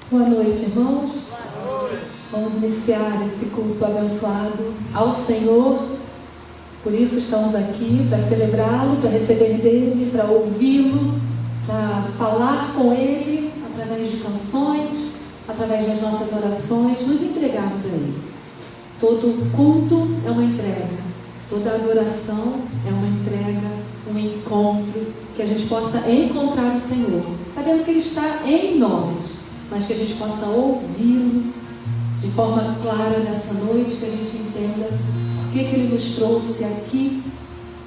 Boa noite, irmãos. Vamos iniciar esse culto abençoado ao Senhor. Por isso estamos aqui, para celebrá-lo, para receber dele, para ouvi-lo, para falar com ele através de canções, através das nossas orações, nos entregarmos a ele. Todo culto é uma entrega, toda adoração é uma entrega, um encontro, que a gente possa encontrar o Senhor, sabendo que ele está em nós, mas que a gente possa ouvi-lo, de forma clara nessa noite, que a gente entenda por que Ele nos trouxe aqui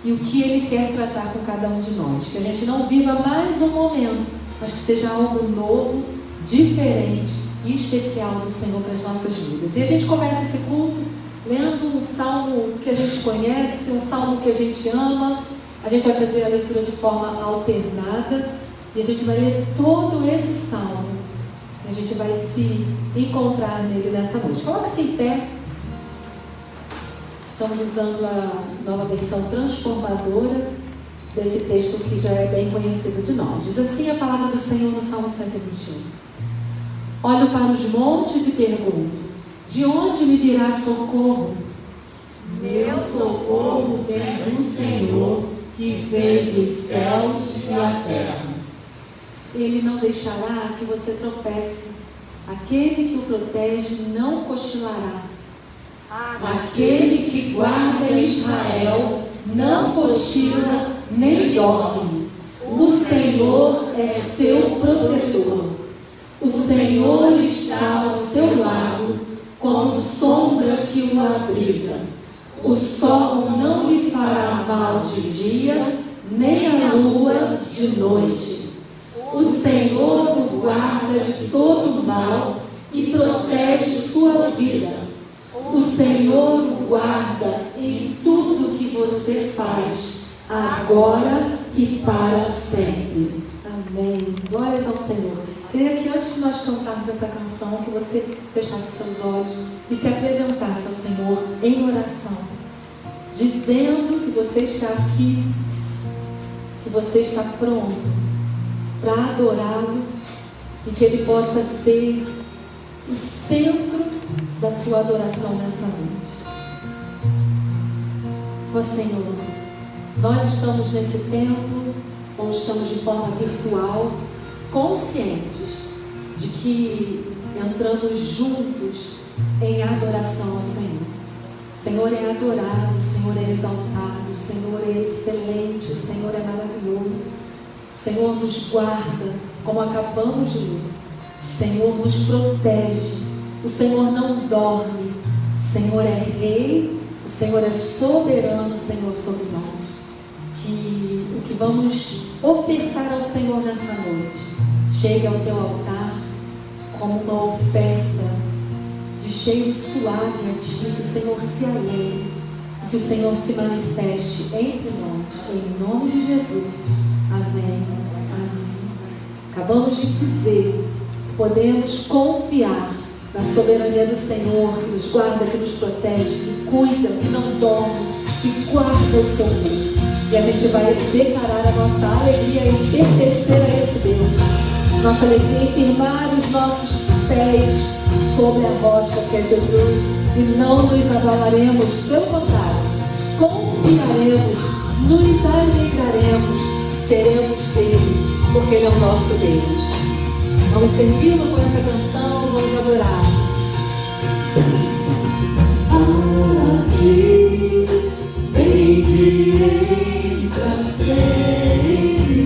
e o que Ele quer tratar com cada um de nós. Que a gente não viva mais um momento, mas que seja algo novo, diferente e especial do Senhor para as nossas vidas. E a gente começa esse culto lendo um salmo que a gente conhece, um salmo que a gente ama. A gente vai fazer a leitura de forma alternada e a gente vai ler todo esse salmo. E a gente vai se encontrar nele nessa noite. Coloque-se em pé. Estamos usando a nova versão transformadora desse texto que já é bem conhecido de nós. Diz assim a palavra do Senhor no Salmo 121. Olho para os montes e pergunto: de onde me virá socorro? Meu socorro vem do Senhor, que fez os céus e a terra. Ele não deixará que você tropece. Aquele que o protege não cochilará. Aquele que guarda Israel não cochila nem dorme. O Senhor é seu protetor. O Senhor está ao seu lado, como sombra que o abriga. O sol não lhe fará mal de dia, nem a lua de noite. O Senhor o guarda de todo mal e protege sua vida. O Senhor o guarda em tudo que você faz, agora e para sempre. Amém. Glórias ao Senhor. Queria que antes de nós cantarmos essa canção, que você fechasse seus olhos e se apresentasse ao Senhor em oração, dizendo que você está aqui, que você está pronto para adorá-lo e que Ele possa ser o centro da sua adoração nessa noite. Ó Senhor, nós estamos nesse templo, ou estamos de forma virtual, conscientes de que entramos juntos em adoração ao Senhor. O Senhor é adorado, o Senhor é exaltado, o Senhor é excelente, o Senhor é maravilhoso. O Senhor nos guarda, como acabamos de ler. O Senhor nos protege. O Senhor não dorme. O Senhor é Rei. O Senhor é soberano, Senhor, sobre nós. Que o que vamos ofertar ao Senhor nessa noite chegue ao teu altar como uma oferta de cheiro suave a ti. Que o Senhor se alegre. Que o Senhor se manifeste entre nós. Em nome de Jesus. Amém. Amém. Acabamos de dizer que podemos confiar na soberania do Senhor, que nos guarda, que nos protege, que cuida, que não dorme, que guarda o seu povo. E a gente vai declarar a nossa alegria em pertencer a esse Deus. Nossa alegria em firmar os nossos pés sobre a rocha que é Jesus. E não nos abalaremos, pelo contrário, confiaremos, nos alegraremos, seremos dele, porque ele é o nosso Deus. Vamos servi-lo com essa canção, vamos adorar. A ti, bendirei para sempre.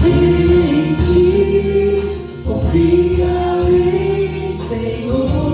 Em ti confiarei, Senhor.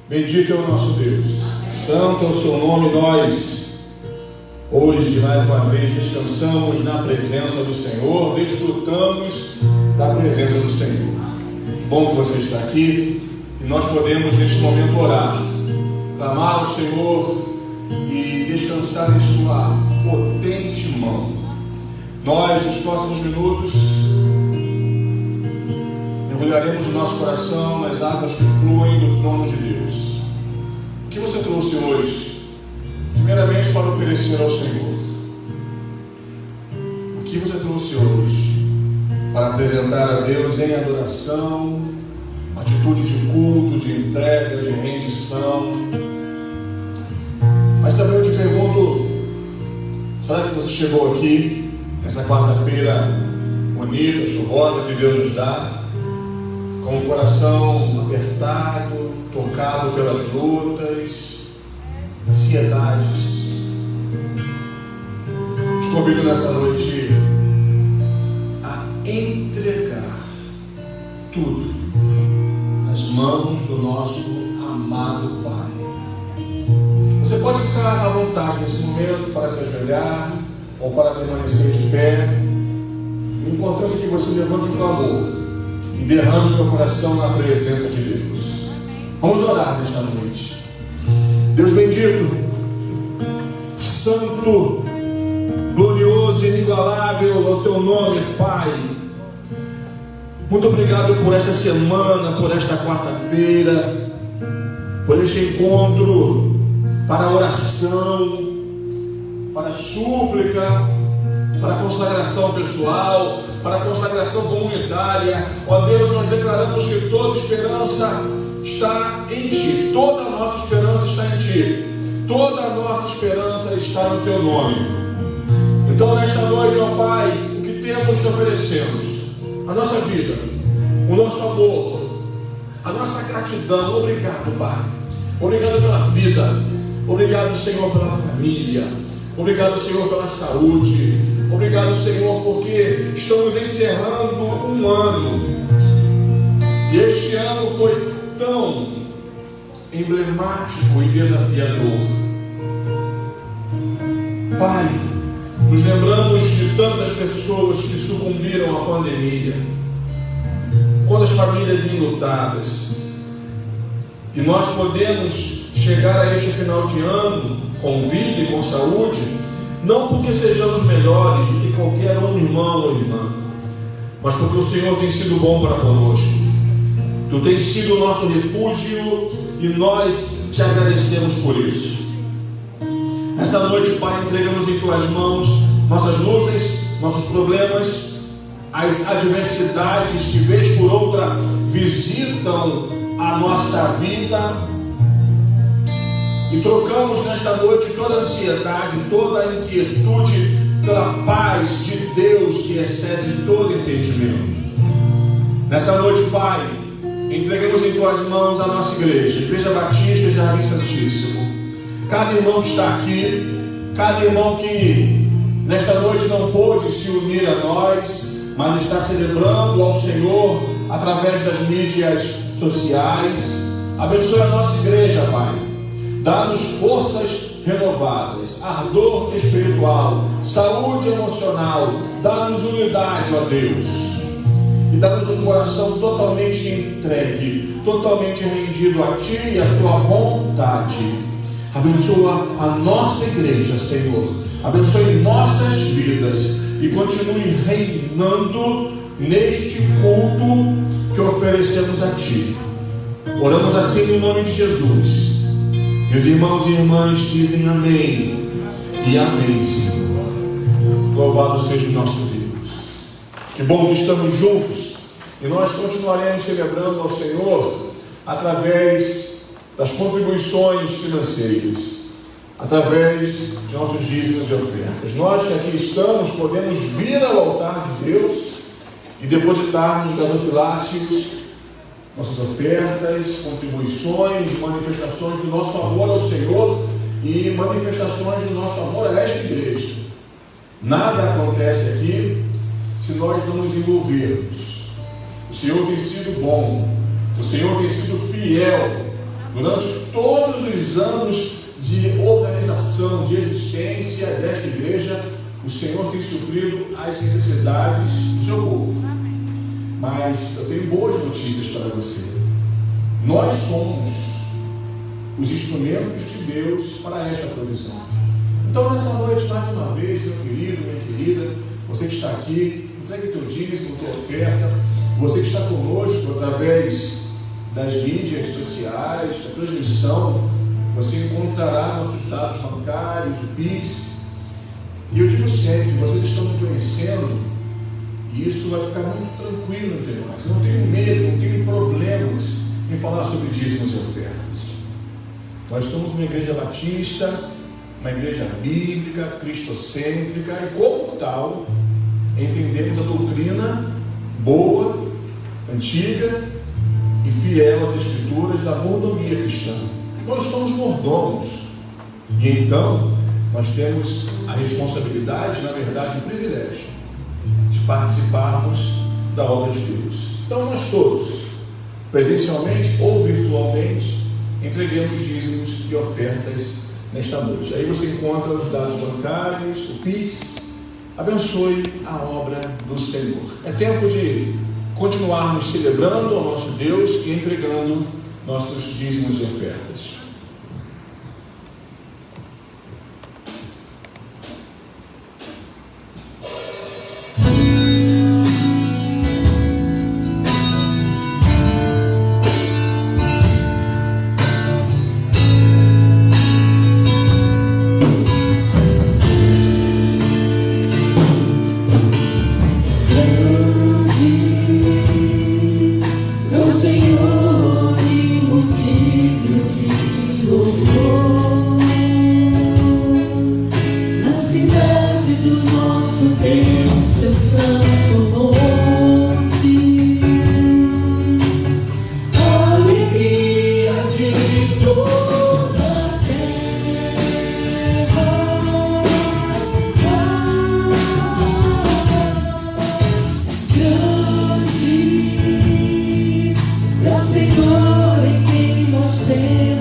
Bendito é o nosso Deus, santo é o seu nome. Nós hoje mais uma vez descansamos na presença do Senhor, desfrutamos da presença do Senhor. Bom que você está aqui e nós podemos neste momento orar, clamar ao Senhor e descansar em sua potente mão. Nós nos próximos minutos mergulharemos o nosso coração nas águas que fluem do trono de Deus. O que você trouxe hoje? Primeiramente para oferecer ao Senhor. O que você trouxe hoje? Para apresentar a Deus em adoração, atitude de culto, de entrega, de rendição. Mas também eu te pergunto, será que você chegou aqui, essa quarta-feira bonita, chuvosa que Deus nos dá, com o coração apertado, tocado pelas lutas, ansiedades? Eu te convido nessa noite a entregar tudo nas mãos do nosso amado Pai. Você pode ficar à vontade nesse momento para se ajoelhar ou para permanecer de pé. O importante é que você levante o clamor e derrame o teu coração na presença de Deus. Vamos orar nesta noite. Deus bendito, santo, glorioso e inigualável é o teu nome, Pai. Muito obrigado por esta semana, por esta quarta-feira, por este encontro para oração, para súplica, para consagração pessoal, para consagração comunitária. Ó Deus, nós declaramos que toda esperança está em Ti, toda a nossa esperança está em Ti, toda a nossa esperança está no Teu nome. Então nesta noite, ó Pai, o que temos que oferecemos? A nossa vida, o nosso amor, a nossa gratidão. Obrigado, Pai, obrigado pela vida, obrigado, Senhor, pela família, obrigado, Senhor, pela saúde, obrigado, Senhor, porque estamos encerrando um ano, e este ano foi tão emblemático e desafiador. Pai, nos lembramos de tantas pessoas que sucumbiram à pandemia, quantas famílias enlutadas, e nós podemos chegar a este final de ano com vida e com saúde, não porque sejamos melhores do que qualquer um irmão ou irmã, mas porque o Senhor tem sido bom para conosco. Tu tens sido o nosso refúgio e nós te agradecemos por isso. Esta noite, Pai, entregamos em Tuas mãos nossas lutas, nossos problemas, as adversidades que vez por outra visitam a nossa vida, e trocamos nesta noite toda a ansiedade, toda a inquietude pela paz de Deus que excede todo entendimento. Nessa noite, Pai, entregamos em Tuas mãos a nossa igreja, Igreja Batista e Jardim Santíssimo. Cada irmão que está aqui, cada irmão que nesta noite não pôde se unir a nós, mas está celebrando ao Senhor através das mídias sociais. Abençoe a nossa igreja, Pai. Dá-nos forças renovadas, ardor espiritual, saúde emocional. Dá-nos unidade, ó Deus. E dá-nos um coração totalmente entregue, totalmente rendido a Ti e a Tua vontade. Abençoa a nossa igreja, Senhor. Abençoe nossas vidas. e continue reinando neste culto que oferecemos a Ti. Oramos assim no nome de Jesus. Meus irmãos e irmãs dizem amém e amém, Senhor. Louvado seja o nosso Deus. Que bom que estamos juntos e nós continuaremos celebrando ao Senhor através das contribuições financeiras, através de nossos dízimos e ofertas. Nós que aqui estamos podemos vir ao altar de Deus e depositar nos gasofiláceos nossas ofertas, contribuições, manifestações do nosso amor ao Senhor e manifestações do nosso amor a esta igreja. Nada acontece aqui se nós não nos envolvermos. O Senhor tem sido bom, o Senhor tem sido fiel durante todos os anos de organização, de existência desta igreja. O Senhor tem suprido as necessidades do seu povo. Mas eu tenho boas notícias para você. Nós somos os instrumentos de Deus para esta provisão. Então, nessa noite, mais uma vez, meu querido, minha querida, você que está aqui, entregue o teu dízimo, tua oferta. Você que está conosco através das mídias sociais, da transmissão, você encontrará nossos dados bancários, o Pix. E eu digo sempre, vocês estão me conhecendo, e isso vai ficar muito tranquilo entre nós. Eu não tenho medo, não tenho problemas em falar sobre dízimos e ofertas. Nós somos uma igreja batista, uma igreja bíblica, cristocêntrica, e como tal, entendemos a doutrina boa, antiga e fiel às Escrituras da mordomia cristã. Nós somos mordomos, e então nós temos a responsabilidade, na verdade, o privilégio de participarmos da obra de Deus. Então nós todos, presencialmente ou virtualmente, entreguemos dízimos e ofertas nesta noite. Aí você encontra os dados bancários, o Pix. Abençoe a obra do Senhor. É tempo de continuarmos celebrando ao nosso Deus e entregando nossos dízimos e ofertas. Senhor, em quem nós temos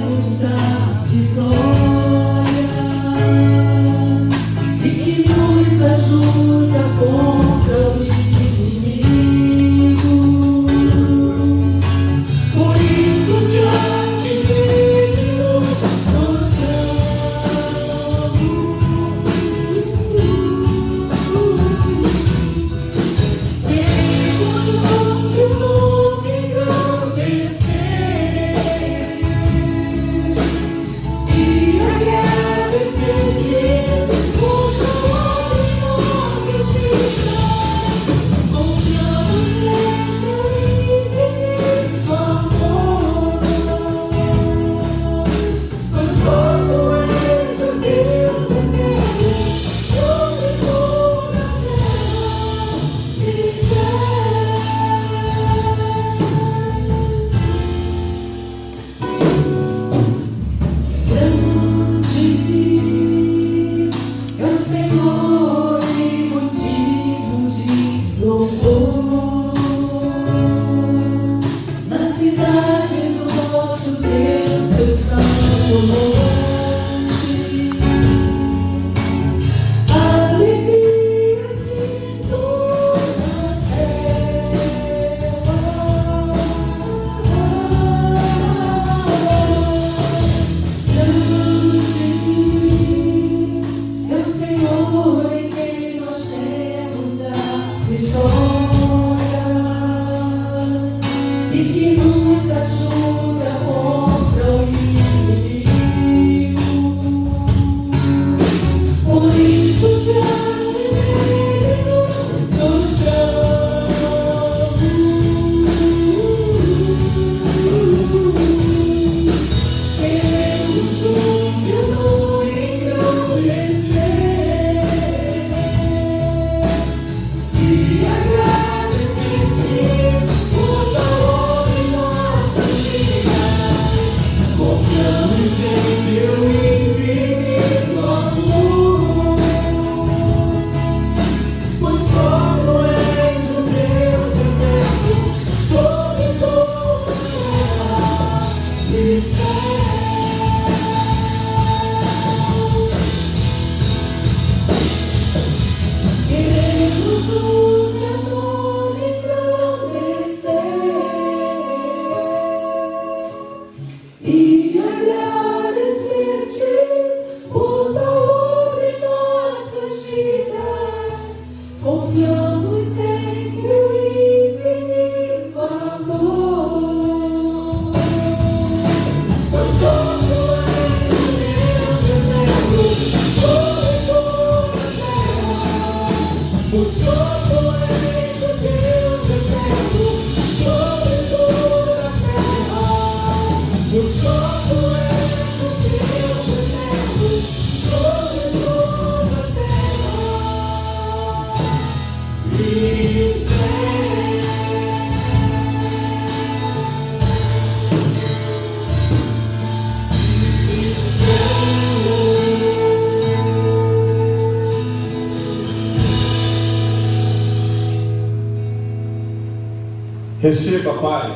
Receba, Pai,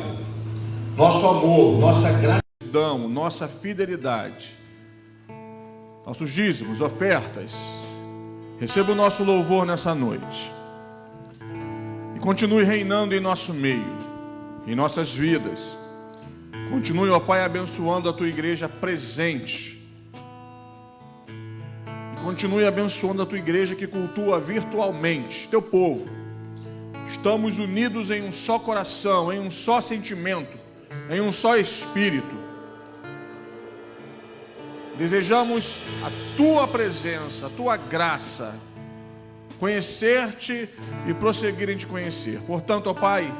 nosso amor, nossa gratidão, nossa fidelidade, nossos dízimos, ofertas. Receba o nosso louvor nessa noite e continue reinando em nosso meio, em nossas vidas. Continue, ó Pai, abençoando a Tua igreja presente e continue abençoando a Tua igreja que cultua virtualmente, Teu povo. Estamos unidos em um só coração, em um só sentimento, em um só espírito. Desejamos a Tua presença, a Tua graça, conhecer-Te e prosseguir em Te conhecer. Portanto, ó Pai,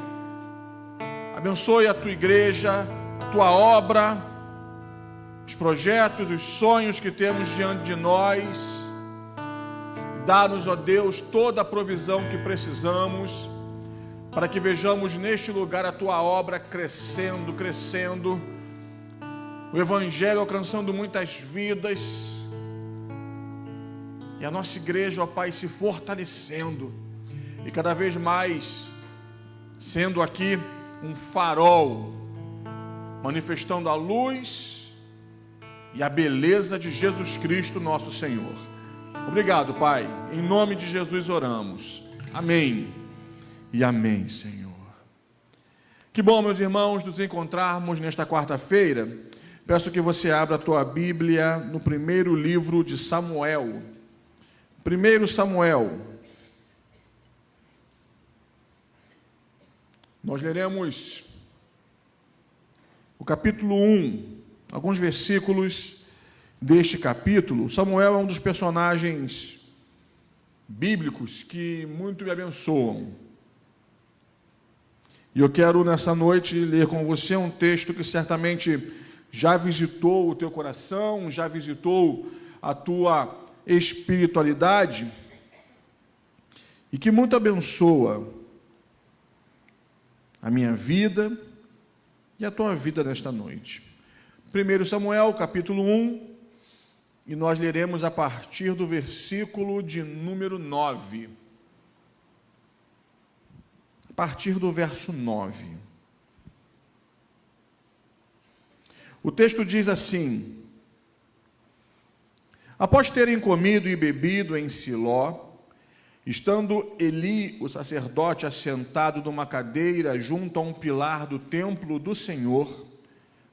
abençoe a Tua igreja, a Tua obra, os projetos, os sonhos que temos diante de nós. Dá-nos, ó Deus, toda a provisão que precisamos, para que vejamos neste lugar a Tua obra crescendo, crescendo, o Evangelho alcançando muitas vidas, e a nossa igreja, ó Pai, se fortalecendo, e cada vez mais sendo aqui um farol, manifestando a luz e a beleza de Jesus Cristo, nosso Senhor. Obrigado, Pai, em nome de Jesus oramos, amém. E amém, Senhor. Que bom, meus irmãos, nos encontrarmos nesta quarta-feira. Peço que você abra a tua Bíblia no primeiro livro de Samuel. 1 Samuel. Nós leremos o capítulo 1, alguns versículos deste capítulo. Samuel é um dos personagens bíblicos que muito me abençoam. E eu quero nessa noite ler com você um texto que certamente já visitou o teu coração, já visitou a tua espiritualidade e que muito abençoa a minha vida e a tua vida nesta noite. 1 Samuel, capítulo 1, e nós leremos a partir do versículo de número 9. A partir do verso 9. O texto diz assim: após terem comido e bebido em Siló, estando Eli, o sacerdote, assentado numa cadeira junto a um pilar do templo do Senhor,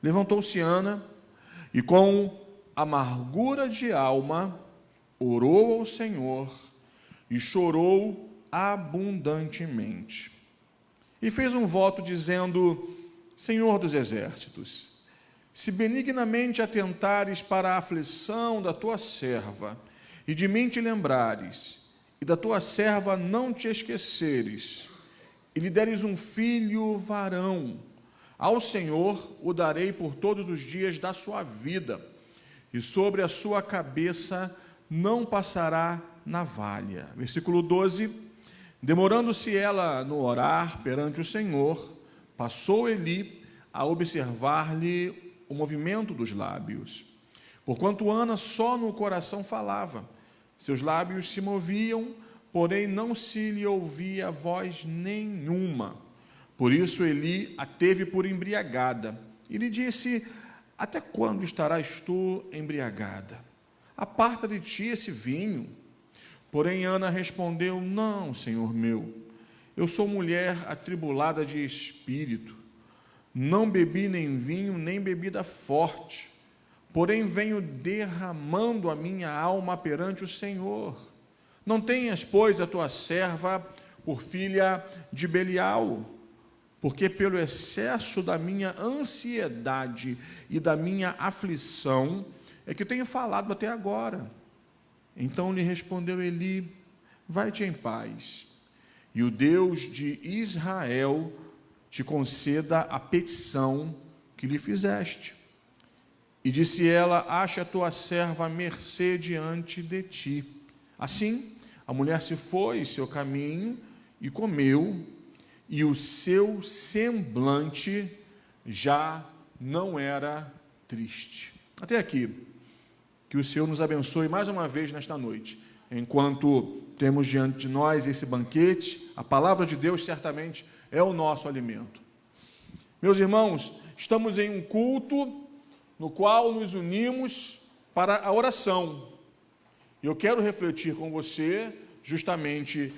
levantou-se Ana e com amargura de alma orou ao Senhor e chorou abundantemente. E fez um voto dizendo: Senhor dos exércitos, se benignamente atentares para a aflição da tua serva, e de mim te lembrares, e da tua serva não te esqueceres, e lhe deres um filho varão, ao Senhor o darei por todos os dias da sua vida, e sobre a sua cabeça não passará navalha. Versículo 12. Demorando-se ela no orar perante o Senhor, passou Eli a observar-lhe o movimento dos lábios. Porquanto Ana só no coração falava, seus lábios se moviam, porém não se lhe ouvia voz nenhuma. Por isso Eli a teve por embriagada e lhe disse: até quando estarás tu embriagada? Aparta de ti esse vinho. Porém Ana respondeu: não, Senhor meu, eu sou mulher atribulada de espírito. Não bebi nem vinho, nem bebida forte. Porém venho derramando a minha alma perante o Senhor. Não tenhas, pois, a tua serva por filha de Belial, porque pelo excesso da minha ansiedade e da minha aflição é que tenho falado até agora. Então lhe respondeu Eli: vai-te em paz, e o Deus de Israel te conceda a petição que lhe fizeste. E disse ela: acha a tua serva mercê diante de ti. Assim, a mulher se foi seu caminho e comeu, e o seu semblante já não era triste. Até aqui. Que o Senhor nos abençoe mais uma vez nesta noite. Enquanto temos diante de nós esse banquete, a palavra de Deus certamente é o nosso alimento. Meus irmãos, estamos em um culto no qual nos unimos para a oração. E eu quero refletir com você, justamente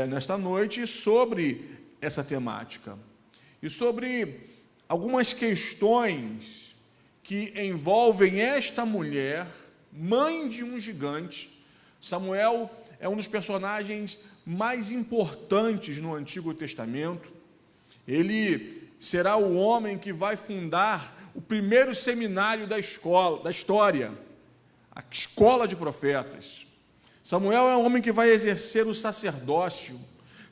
nesta noite, sobre essa temática. E sobre algumas questões que envolvem esta mulher, mãe de um gigante. Samuel é um dos personagens mais importantes no Antigo Testamento. Ele será o homem que vai fundar o primeiro seminário da história, a escola de profetas. Samuel é um homem que vai exercer o sacerdócio.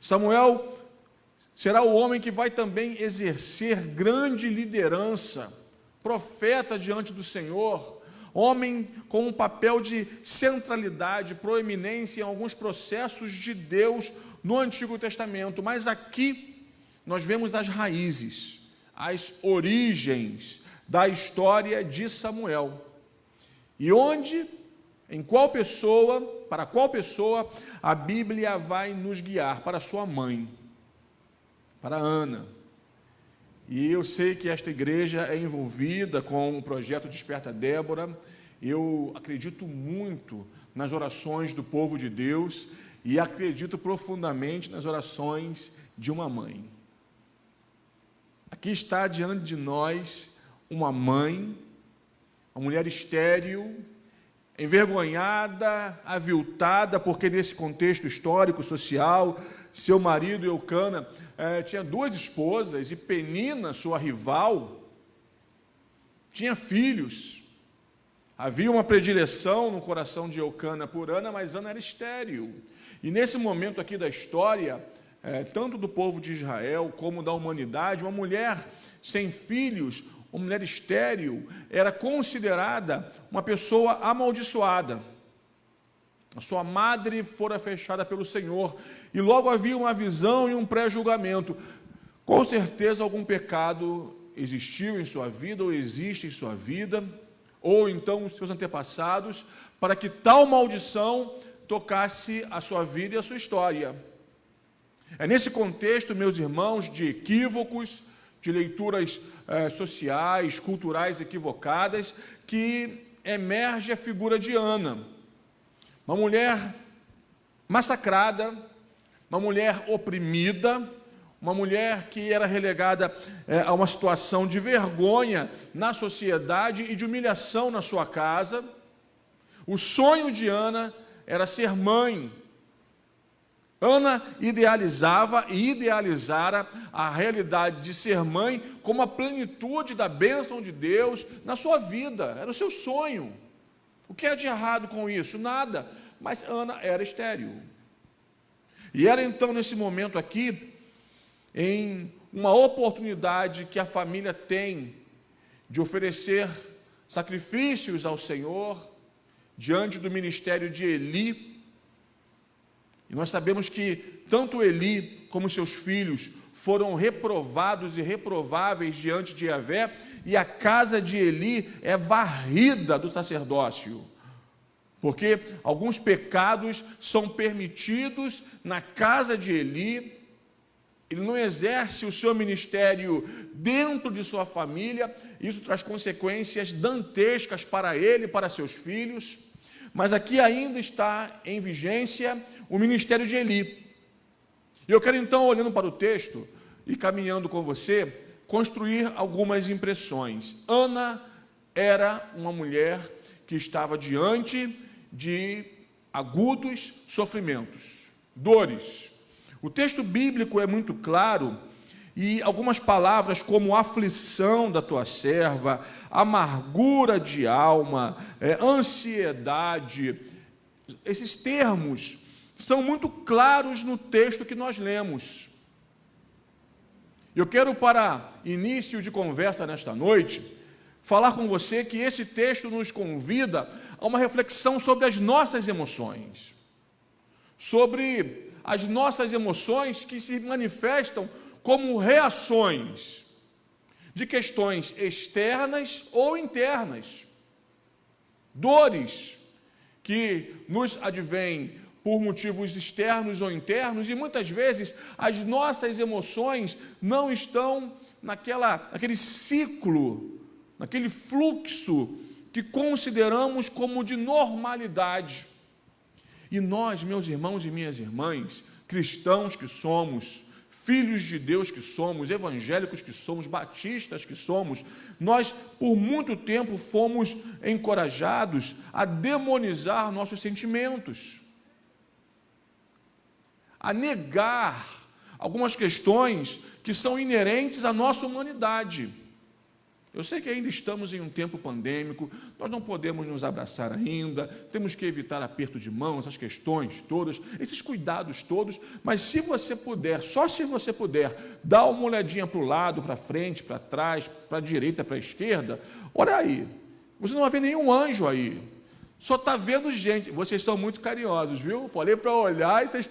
Samuel será o homem que vai também exercer grande liderança, profeta diante do Senhor, homem com um papel de centralidade, proeminência em alguns processos de Deus no Antigo Testamento. Mas aqui nós vemos as raízes, as origens da história de Samuel. E onde, em qual pessoa, para qual pessoa a Bíblia vai nos guiar? Para sua mãe, para Ana. E eu sei que esta igreja é envolvida com o projeto Desperta Débora. Eu acredito muito nas orações do povo de Deus e acredito profundamente nas orações de uma mãe. Aqui está diante de nós uma mãe, uma mulher estéril, envergonhada, aviltada, porque nesse contexto histórico, social, seu marido Eucana tinha duas esposas e Penina, sua rival, tinha filhos. Havia uma predileção no coração de Eucana por Ana, mas Ana era estéril. E nesse momento aqui da história, tanto do povo de Israel como da humanidade, uma mulher sem filhos, uma mulher estéril, era considerada uma pessoa amaldiçoada. A sua madre fora fechada pelo Senhor, e logo havia uma visão e um pré-julgamento. Com certeza algum pecado existiu em sua vida, ou existe em sua vida, ou então os seus antepassados, para que tal maldição tocasse a sua vida e a sua história. É nesse contexto, meus irmãos, de equívocos, de leituras sociais, culturais equivocadas, que emerge a figura de Ana. Uma mulher massacrada, uma mulher oprimida, uma mulher que era relegada a uma situação de vergonha na sociedade e de humilhação na sua casa. O sonho de Ana era ser mãe. Ana idealizava e idealizara a realidade de ser mãe como a plenitude da bênção de Deus na sua vida. Era o seu sonho. O que é de errado com isso? Nada. Mas Ana era estéril. E era então, nesse momento aqui, em uma oportunidade que a família tem de oferecer sacrifícios ao Senhor, diante do ministério de Eli. E nós sabemos que tanto Eli como seus filhos foram reprovados e reprováveis diante de Yahvé, e a casa de Eli é varrida do sacerdócio, porque alguns pecados são permitidos na casa de Eli. Ele não exerce o seu ministério dentro de sua família, isso traz consequências dantescas para ele e para seus filhos, mas aqui ainda está em vigência o ministério de Eli. E eu quero então, olhando para o texto e caminhando com você, construir algumas impressões. Ana era uma mulher que estava diante de agudos sofrimentos, dores. O texto bíblico é muito claro, e algumas palavras como aflição da tua serva, amargura de alma, ansiedade, esses termos são muito claros no texto que nós lemos. Eu quero, para início de conversa nesta noite, falar com você que esse texto nos convida a uma reflexão sobre as nossas emoções, sobre as nossas emoções que se manifestam como reações de questões externas ou internas, dores que nos advêm por motivos externos ou internos, e muitas vezes as nossas emoções não estão naquele ciclo, naquele fluxo que consideramos como de normalidade. E nós, meus irmãos e minhas irmãs, cristãos que somos, filhos de Deus que somos, evangélicos que somos, batistas que somos, nós por muito tempo fomos encorajados a demonizar nossos sentimentos, a negar algumas questões que são inerentes à nossa humanidade. Eu sei que ainda estamos em um tempo pandêmico, nós não podemos nos abraçar ainda, temos que evitar aperto de mão, essas questões todas, esses cuidados todos, mas se você puder, só se você puder, dar uma olhadinha para o lado, para frente, para trás, para a direita, para a esquerda, olha aí, você não vai ver nenhum anjo aí, só está vendo gente. Vocês estão muito carinhosos, viu? Falei para olhar e vocês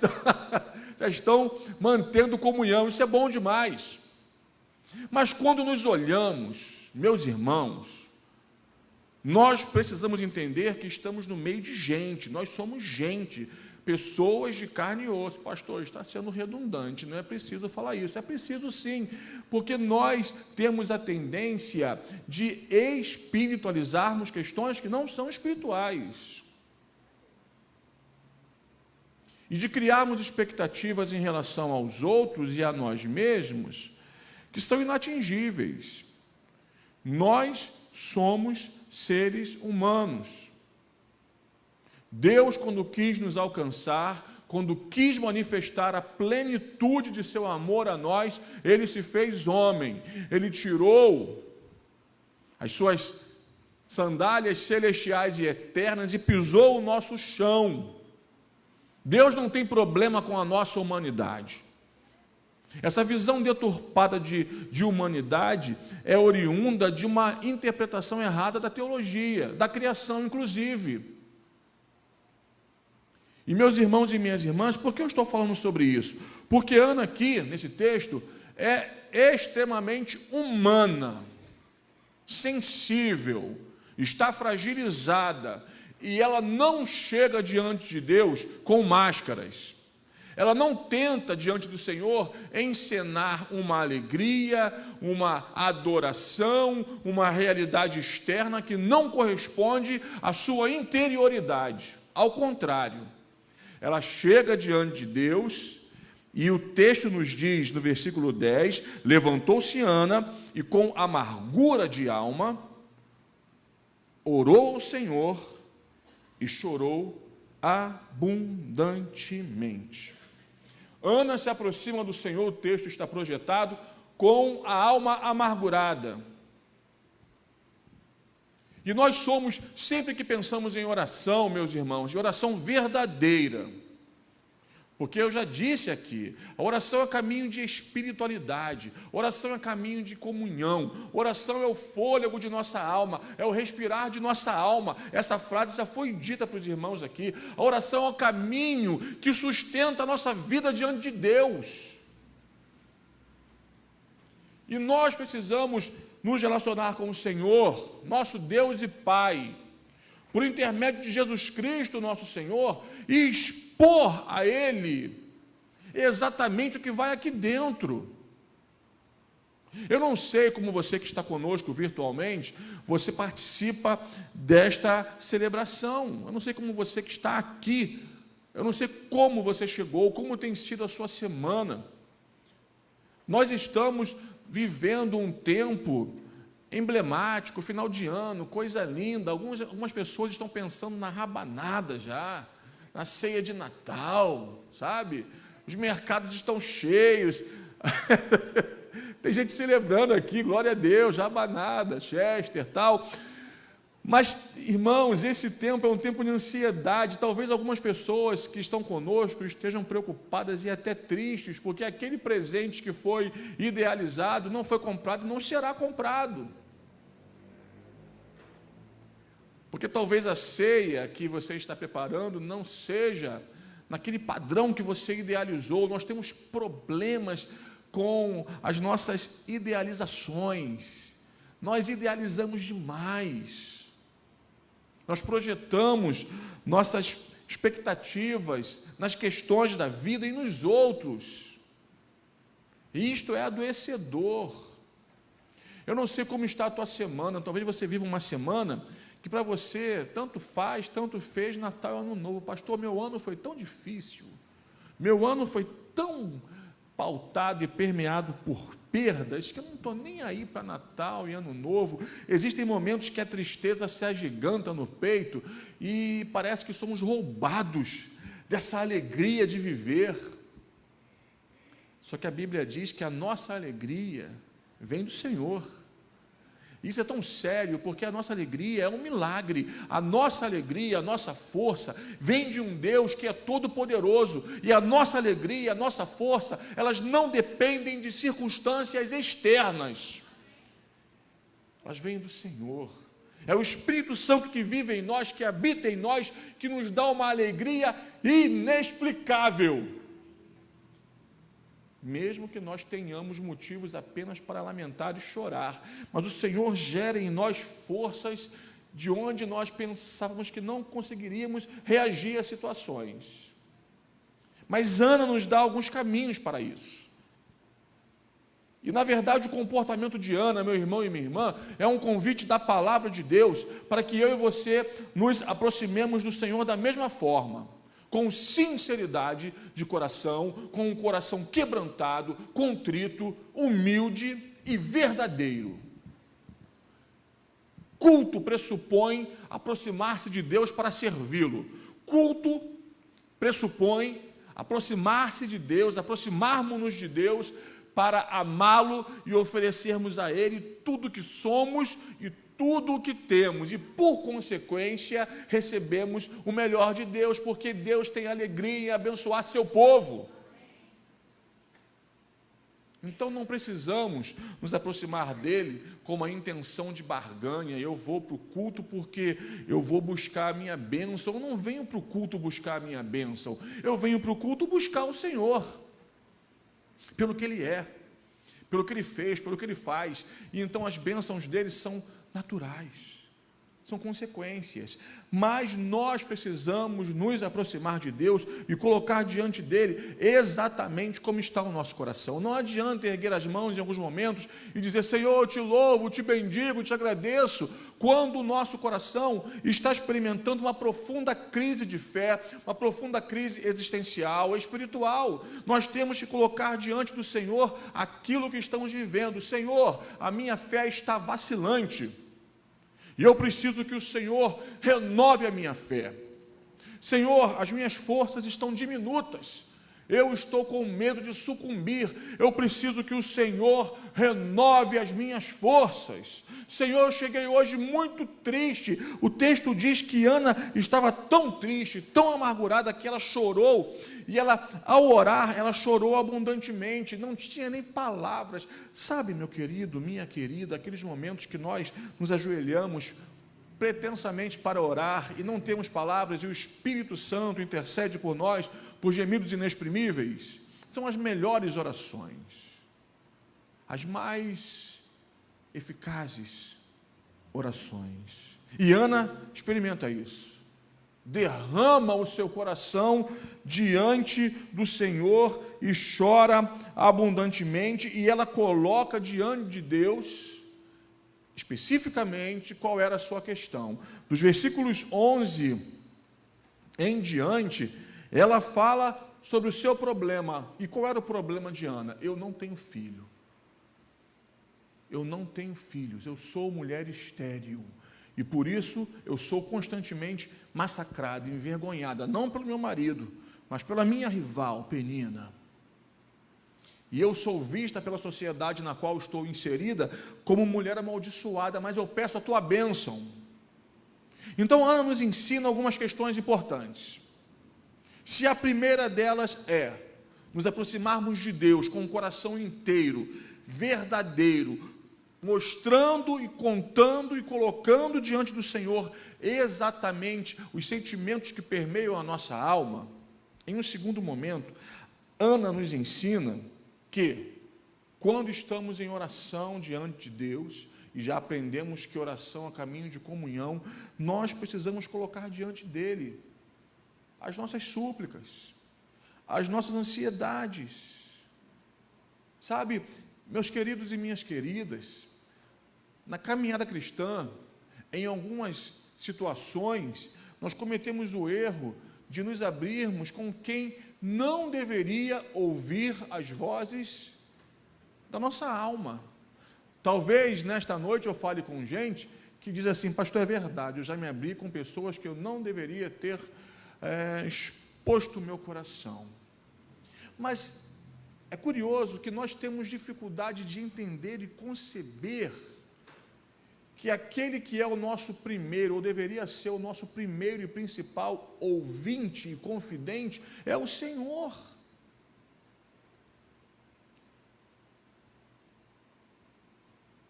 já estão mantendo comunhão, isso é bom demais. Mas quando nos olhamos, meus irmãos, nós precisamos entender que estamos no meio de gente, nós somos gente, pessoas de carne e osso. Pastor, está sendo redundante, não é preciso falar isso. É preciso sim, porque nós temos a tendência de espiritualizarmos questões que não são espirituais e de criarmos expectativas em relação aos outros e a nós mesmos que são inatingíveis. Nós somos seres humanos. Deus, quando quis nos alcançar, quando quis manifestar a plenitude de seu amor a nós, Ele se fez homem. Ele tirou as suas sandálias celestiais e eternas e pisou o nosso chão. Deus não tem problema com a nossa humanidade. Essa visão deturpada de humanidade é oriunda de uma interpretação errada da teologia, da criação inclusive. E meus irmãos e minhas irmãs, por que eu estou falando sobre isso? Porque Ana aqui, nesse texto, é extremamente humana, sensível, está fragilizada, e ela não chega diante de Deus com máscaras. Ela não tenta diante do Senhor encenar uma alegria, uma adoração, uma realidade externa que não corresponde à sua interioridade. Ao contrário, ela chega diante de Deus e o texto nos diz no versículo 10, levantou-se Ana e com amargura de alma orou ao Senhor e chorou abundantemente. Ana se aproxima do Senhor, o texto está projetado, com a alma amargurada. E nós somos, sempre que pensamos em oração, meus irmãos, de oração verdadeira, Porque eu já disse aqui, a oração é caminho de espiritualidade, oração é caminho de comunhão, oração é o fôlego de nossa alma, é o respirar de nossa alma. Essa frase já foi dita para os irmãos aqui. A oração é o caminho que sustenta a nossa vida diante de Deus. E nós precisamos nos relacionar com o Senhor, nosso Deus e Pai, por intermédio de Jesus Cristo, nosso Senhor, e expor a Ele exatamente o que vai aqui dentro. Eu não sei como você que está conosco virtualmente, você participa desta celebração. Eu não sei como você que está aqui, eu não sei como você chegou, como tem sido a sua semana. Nós estamos vivendo um tempo emblemático, final de ano, coisa linda. Algumas pessoas estão pensando na rabanada já, na ceia de Natal, sabe? Os mercados estão cheios. Tem gente celebrando aqui, glória a Deus, rabanada, Chester, tal. Mas, irmãos, esse tempo é um tempo de ansiedade. Talvez algumas pessoas que estão conosco estejam preocupadas e até tristes, porque aquele presente que foi idealizado não foi comprado, não será comprado. Porque talvez a ceia que você está preparando não seja naquele padrão que você idealizou. Nós temos problemas com as nossas idealizações. Nós idealizamos demais. Nós projetamos nossas expectativas nas questões da vida e nos outros. E isto é adoecedor. Eu não sei como está a tua semana. Talvez você viva uma semana que para você tanto faz, tanto fez Natal e Ano Novo. Pastor, meu ano foi tão difícil, meu ano foi tão pautado e permeado por perdas, que eu não estou nem aí para Natal e Ano Novo. Existem momentos que a tristeza se agiganta no peito e parece que somos roubados dessa alegria de viver. Só que a Bíblia diz que a nossa alegria vem do Senhor. Isso é tão sério, porque a nossa alegria é um milagre. A nossa alegria, a nossa força, vem de um Deus que é todo-poderoso. E a nossa alegria, a nossa força, elas não dependem de circunstâncias externas. Elas vêm do Senhor. É o Espírito Santo que vive em nós, que habita em nós, que nos dá uma alegria inexplicável. Mesmo que nós tenhamos motivos apenas para lamentar e chorar, mas o Senhor gera em nós forças de onde nós pensávamos que não conseguiríamos reagir a situações. Mas Ana nos dá alguns caminhos para isso. E na verdade o comportamento de Ana, meu irmão e minha irmã, é um convite da palavra de Deus para que eu e você nos aproximemos do Senhor da mesma forma, com sinceridade de coração, com um coração quebrantado, contrito, humilde e verdadeiro. Culto pressupõe aproximar-se de Deus para servi-lo. Culto pressupõe aproximar-se de Deus, aproximarmos-nos de Deus para amá-lo e oferecermos a Ele tudo o que somos e tudo o que temos, e por consequência recebemos o melhor de Deus, porque Deus tem alegria em abençoar seu povo. Então não precisamos nos aproximar dele com uma intenção de barganha. Eu vou para o culto porque eu vou buscar a minha bênção. Eu não venho para o culto buscar a minha bênção, eu venho para o culto buscar o Senhor, pelo que Ele é, pelo que Ele fez, pelo que Ele faz. E então as bênçãos dele são naturais, são consequências, mas nós precisamos nos aproximar de Deus e colocar diante dele exatamente como está o nosso coração. Não adianta erguer as mãos em alguns momentos e dizer: Senhor, eu te louvo, te bendigo, te agradeço, quando o nosso coração está experimentando uma profunda crise de fé, uma profunda crise existencial, espiritual. Nós temos que colocar diante do Senhor aquilo que estamos vivendo. Senhor, a minha fé está vacilante, e eu preciso que o Senhor renove a minha fé. Senhor, as minhas forças estão diminutas. eu estou com medo de sucumbir, eu preciso que o Senhor renove as minhas forças. Senhor, eu cheguei hoje muito triste. O texto diz que Ana estava tão triste, tão amargurada, que ela chorou, e ela, ao orar, ela chorou abundantemente, não tinha nem palavras. Sabe, meu querido, minha querida, aqueles momentos que nós nos ajoelhamos pretensamente para orar e não temos palavras, e o Espírito Santo intercede por nós, por gemidos inexprimíveis, são as melhores orações, as mais eficazes orações. E Ana experimenta isso, derrama o seu coração diante do Senhor e chora abundantemente, e ela coloca diante de Deus especificamente qual era a sua questão. Dos versículos 11 em diante, ela fala sobre o seu problema. E qual era o problema de Ana? Eu não tenho filho. Eu não tenho filhos, eu sou mulher estéril. E por isso eu sou constantemente massacrada, envergonhada, não pelo meu marido, mas pela minha rival, Penina. E eu sou vista pela sociedade na qual estou inserida como mulher amaldiçoada, mas eu peço a tua bênção. Então Ana nos ensina algumas questões importantes. Se a primeira delas é nos aproximarmos de Deus com o coração inteiro, verdadeiro, mostrando e contando e colocando diante do Senhor exatamente os sentimentos que permeiam a nossa alma, em um segundo momento, Ana nos ensina que, quando estamos em oração diante de Deus, e já aprendemos que oração é caminho de comunhão, nós precisamos colocar diante dele as nossas súplicas, as nossas ansiedades. Sabe, meus queridos e minhas queridas, na caminhada cristã, em algumas situações, nós cometemos o erro de nos abrirmos com quem não deveria ouvir as vozes da nossa alma. Talvez nesta noite eu fale com gente que diz assim: pastor, é verdade, eu já me abri com pessoas que eu não deveria ter exposto o meu coração. Mas é curioso que nós temos dificuldade de entender e conceber que aquele que é o nosso primeiro, ou deveria ser o nosso primeiro e principal ouvinte e confidente, é o Senhor.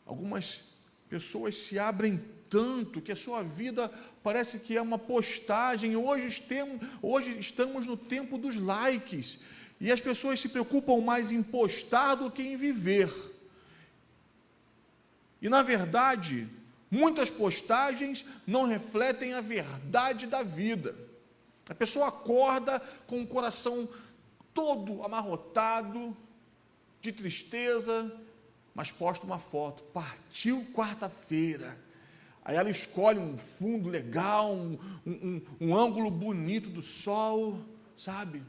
Algumas pessoas se abrem tanto que a sua vida parece que é uma postagem. Hoje estamos no tempo dos likes, e as pessoas se preocupam mais em postar do que em viver. E, na verdade, muitas postagens não refletem a verdade da vida. A pessoa acorda com o coração todo amarrotado, de tristeza, mas posta uma foto. Partiu quarta-feira. Aí ela escolhe um fundo legal, um ângulo bonito do sol, sabe?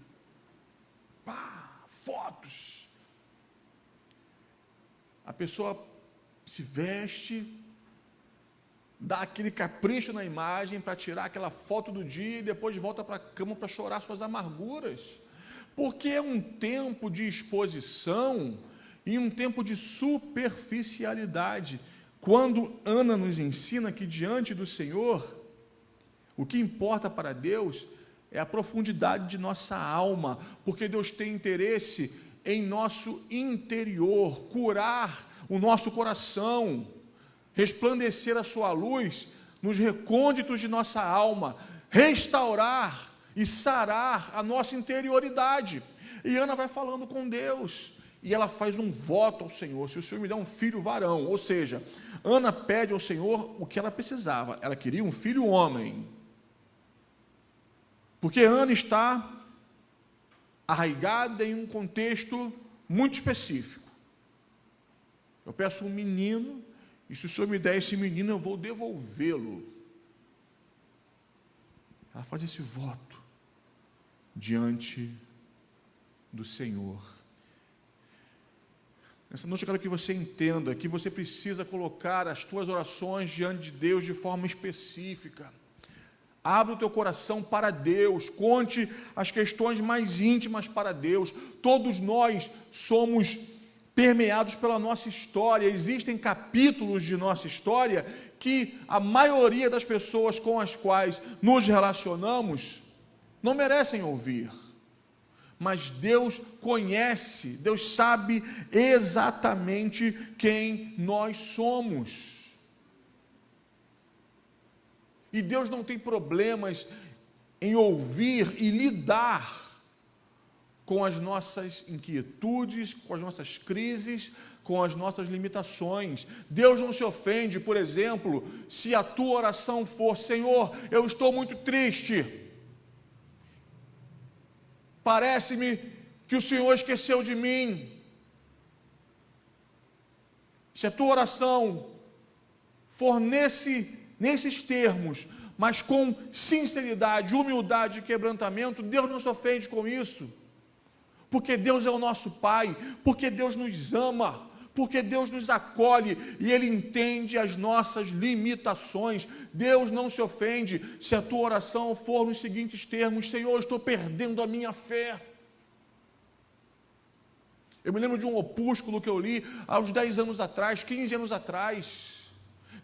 Pá, fotos. A pessoa se veste, dá aquele capricho na imagem para tirar aquela foto do dia e depois volta para a cama para chorar suas amarguras, porque é um tempo de exposição e um tempo de superficialidade. Quando Ana nos ensina que diante do Senhor, o que importa para Deus é a profundidade de nossa alma, porque Deus tem interesse em nosso interior, curar o nosso coração, resplandecer a sua luz nos recônditos de nossa alma, restaurar e sarar a nossa interioridade. E Ana vai falando com Deus, e ela faz um voto ao Senhor: se o Senhor me der um filho varão. Ou seja, Ana pede ao Senhor o que ela precisava, ela queria um filho homem, porque Ana está arraigada em um contexto muito específico. Eu peço um menino, e se o Senhor me der esse menino, eu vou devolvê-lo. Ela faz esse voto diante do Senhor. Nessa noite eu quero que você entenda que você precisa colocar as tuas orações diante de Deus de forma específica. Abra o teu coração para Deus, conte as questões mais íntimas para Deus. Todos nós somos permeados pela nossa história. Existem capítulos de nossa história que a maioria das pessoas com as quais nos relacionamos não merecem ouvir. Mas Deus conhece, Deus sabe exatamente quem nós somos. E Deus não tem problemas em ouvir e lidar com as nossas inquietudes, com as nossas crises, com as nossas limitações. Deus não se ofende, por exemplo, se a tua oração for: Senhor, eu estou muito triste. Parece-me que o Senhor esqueceu de mim. Se a tua oração for nesses termos, mas com sinceridade, humildade e quebrantamento, Deus não se ofende com isso. Porque Deus é o nosso Pai, porque Deus nos ama, porque Deus nos acolhe e Ele entende as nossas limitações. Deus não se ofende se a tua oração for nos seguintes termos: Senhor, estou perdendo a minha fé. Eu me lembro de um opúsculo que eu li há uns 10 anos atrás, 15 anos atrás.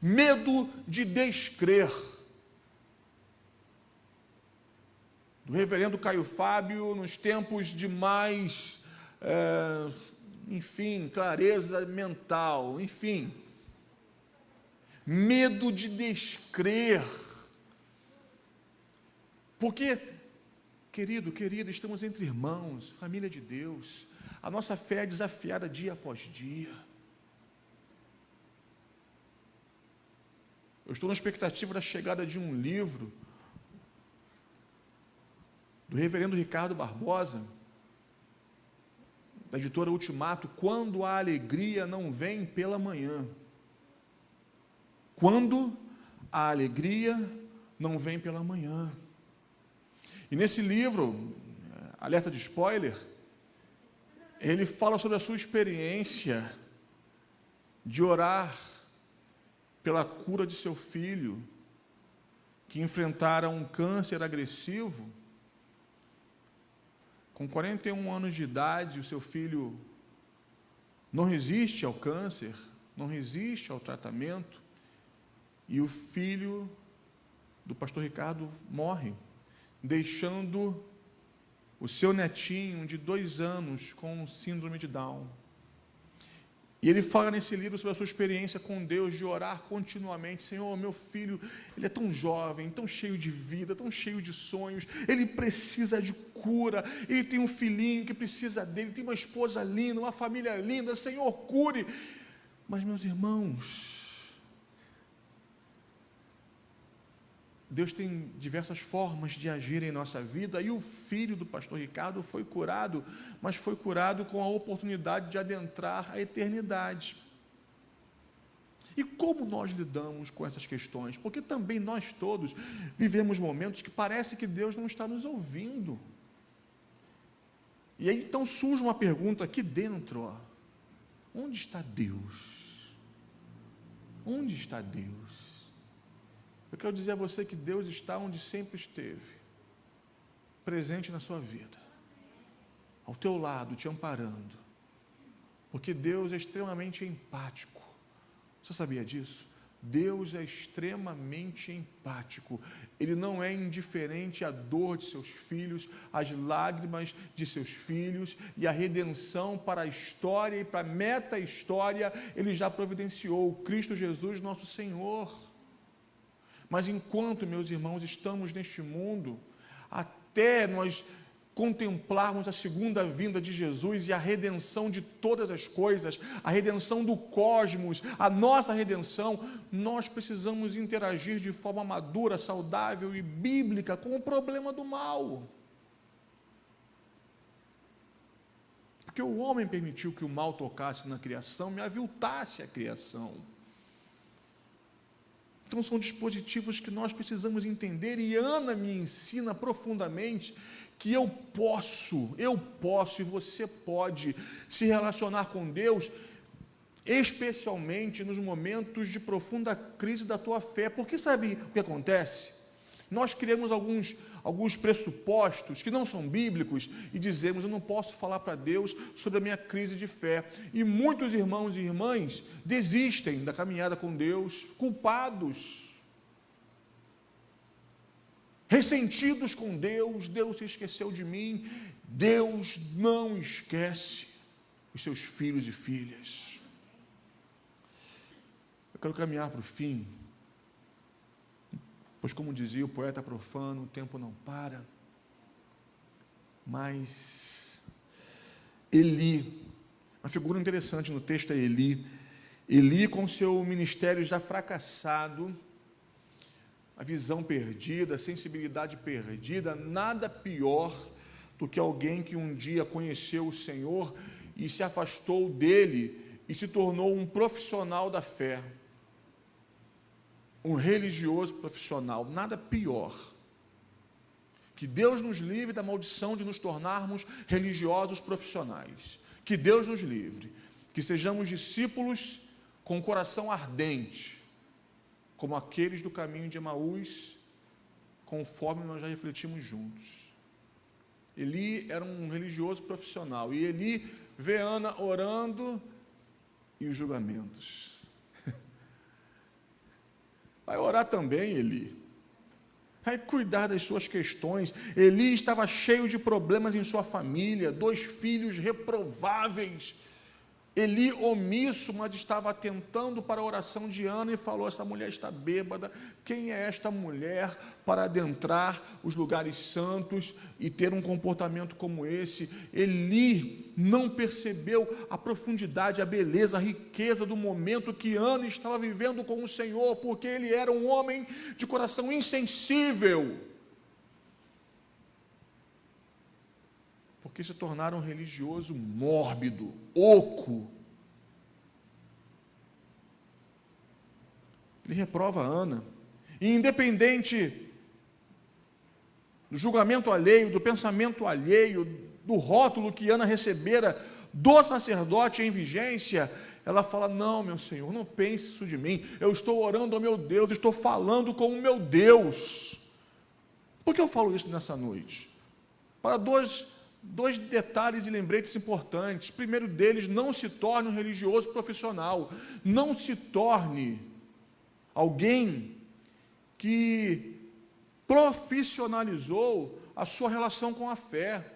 Medo de descrer, do reverendo Caio Fábio, nos tempos de mais, clareza mental, medo de descrer, porque, querida, estamos entre irmãos, família de Deus, a nossa fé é desafiada dia após dia. Eu estou na expectativa da chegada de um livro do reverendo Ricardo Barbosa, da editora Ultimato, Quando a Alegria Não Vem pela Manhã. Quando a alegria não vem pela manhã. E nesse livro, alerta de spoiler, ele fala sobre a sua experiência de orar pela cura de seu filho, que enfrentara um câncer agressivo. Com 41 anos de idade, o seu filho não resiste ao câncer, não resiste ao tratamento, e o filho do pastor Ricardo morre, deixando o seu netinho de 2 anos com síndrome de Down. E ele fala nesse livro sobre a sua experiência com Deus, de orar continuamente: Senhor, meu filho, ele é tão jovem, tão cheio de vida, tão cheio de sonhos, ele precisa de cura, ele tem um filhinho que precisa dele, tem uma esposa linda, uma família linda, Senhor, cure. Mas, meus irmãos, Deus tem diversas formas de agir em nossa vida, e o filho do pastor Ricardo foi curado, mas foi curado com a oportunidade de adentrar a eternidade. E como nós lidamos com essas questões? Porque também nós todos vivemos momentos que parece que Deus não está nos ouvindo. E aí então surge uma pergunta aqui dentro: onde está Deus? Onde está Deus? Eu quero dizer a você que Deus está onde sempre esteve, presente na sua vida, ao teu lado, te amparando, porque Deus é extremamente empático. Você sabia disso? Deus é extremamente empático. Ele não é indiferente à dor de seus filhos, às lágrimas de seus filhos, e a redenção para a história e para a meta-história Ele já providenciou, Cristo Jesus, nosso Senhor. Mas enquanto, meus irmãos, estamos neste mundo, até nós contemplarmos a segunda vinda de Jesus e a redenção de todas as coisas, a redenção do cosmos, a nossa redenção, nós precisamos interagir de forma madura, saudável e bíblica com o problema do mal. Porque o homem permitiu que o mal tocasse na criação e aviltasse a criação. Então são dispositivos que nós precisamos entender, e Ana me ensina profundamente que eu posso e você pode se relacionar com Deus, especialmente nos momentos de profunda crise da tua fé. Porque sabe o que acontece? Nós criamos alguns pressupostos que não são bíblicos e dizemos, eu não posso falar para Deus sobre a minha crise de fé. E muitos irmãos e irmãs desistem da caminhada com Deus, culpados, ressentidos com Deus. Deus se esqueceu de mim. Deus não esquece os seus filhos e filhas. Eu quero caminhar para o fim, pois, como dizia o poeta profano, o tempo não para. Mas Eli, uma figura interessante no texto é Eli. Eli, com seu ministério já fracassado, a visão perdida, a sensibilidade perdida, nada pior do que alguém que um dia conheceu o Senhor e se afastou dele e se tornou um profissional da fé, um religioso profissional. Nada pior. Que Deus nos livre da maldição de nos tornarmos religiosos profissionais. Que Deus nos livre. Que sejamos discípulos com coração ardente, como aqueles do caminho de Emaús, conforme nós já refletimos juntos. Eli era um religioso profissional, e Eli vê Ana orando e os julgamentos. Vai orar também, Eli. Vai cuidar das suas questões. Eli estava cheio de problemas em sua família, 2 filhos reprováveis. Eli omisso, mas estava atentando para a oração de Ana e falou, essa mulher está bêbada. Quem é esta mulher para adentrar os lugares santos e ter um comportamento como esse? Eli não percebeu a profundidade, a beleza, a riqueza do momento que Ana estava vivendo com o Senhor, porque ele era um homem de coração insensível. Porque se tornaram um religioso mórbido, oco. Ele reprova Ana. E independente do julgamento alheio, do pensamento alheio, do rótulo que Ana recebera do sacerdote em vigência, ela fala, não, meu Senhor, não pense isso de mim. Eu estou orando ao meu Deus, estou falando com o meu Deus. Por que eu falo isso nessa noite? Para dois detalhes e lembretes importantes. Primeiro deles, não se torne um religioso profissional. Não se torne alguém que profissionalizou a sua relação com a fé.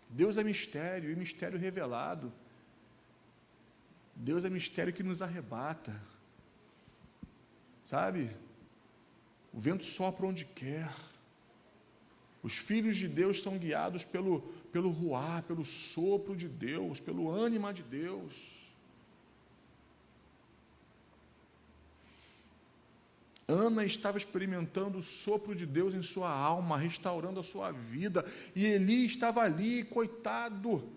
Deus é mistério, e mistério revelado. Deus é mistério que nos arrebata. Sabe? O vento sopra onde quer. Os filhos de Deus são guiados pelo ruar, pelo sopro de Deus, pelo ânima de Deus. Ana estava experimentando o sopro de Deus em sua alma, restaurando a sua vida, e Eli estava ali, coitado,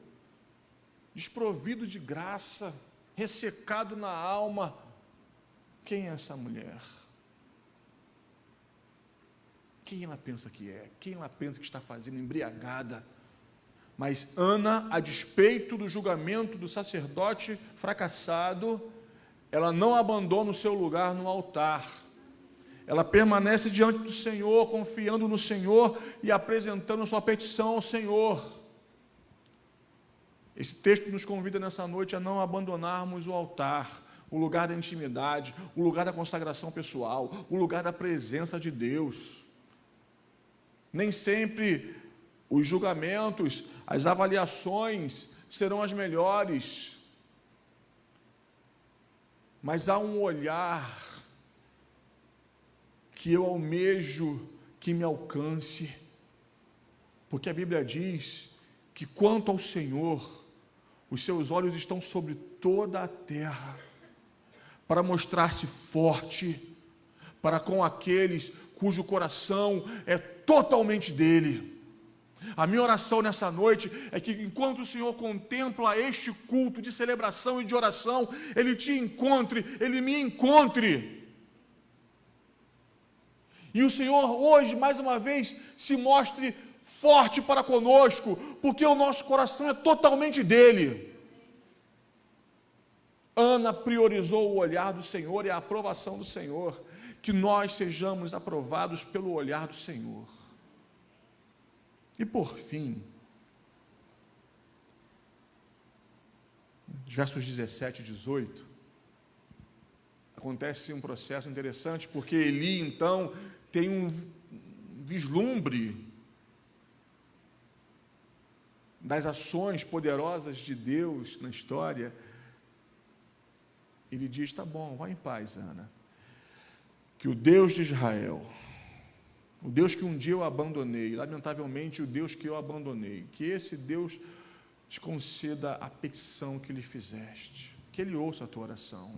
desprovido de graça, ressecado na alma. Quem é essa mulher? Quem ela pensa que é? Quem ela pensa que está fazendo embriagada? Mas Ana, a despeito do julgamento do sacerdote fracassado, ela não abandona o seu lugar no altar. Ela permanece diante do Senhor, confiando no Senhor e apresentando sua petição ao Senhor. Esse texto nos convida nessa noite a não abandonarmos o altar, o lugar da intimidade, o lugar da consagração pessoal, o lugar da presença de Deus. Nem sempre os julgamentos, as avaliações serão as melhores, mas há um olhar que eu almejo que me alcance, porque a Bíblia diz que quanto ao Senhor, os seus olhos estão sobre toda a terra, para mostrar-se forte, para com aqueles cujo coração é totalmente dele. A minha oração nessa noite é que, enquanto o Senhor contempla este culto de celebração e de oração, Ele te encontre, Ele me encontre. E o Senhor hoje, mais uma vez, se mostre forte para conosco, porque o nosso coração é totalmente dele. Ana priorizou o olhar do Senhor e a aprovação do Senhor. que nós sejamos aprovados pelo olhar do Senhor. E por fim, versos 17 e 18, acontece um processo interessante, porque Eli, então, tem um vislumbre das ações poderosas de Deus na história. Ele diz: tá bom, vá em paz, Ana, que o Deus de Israel, o Deus que um dia eu abandonei, lamentavelmente o Deus que eu abandonei, que esse Deus te conceda a petição que lhe fizeste, que Ele ouça a tua oração.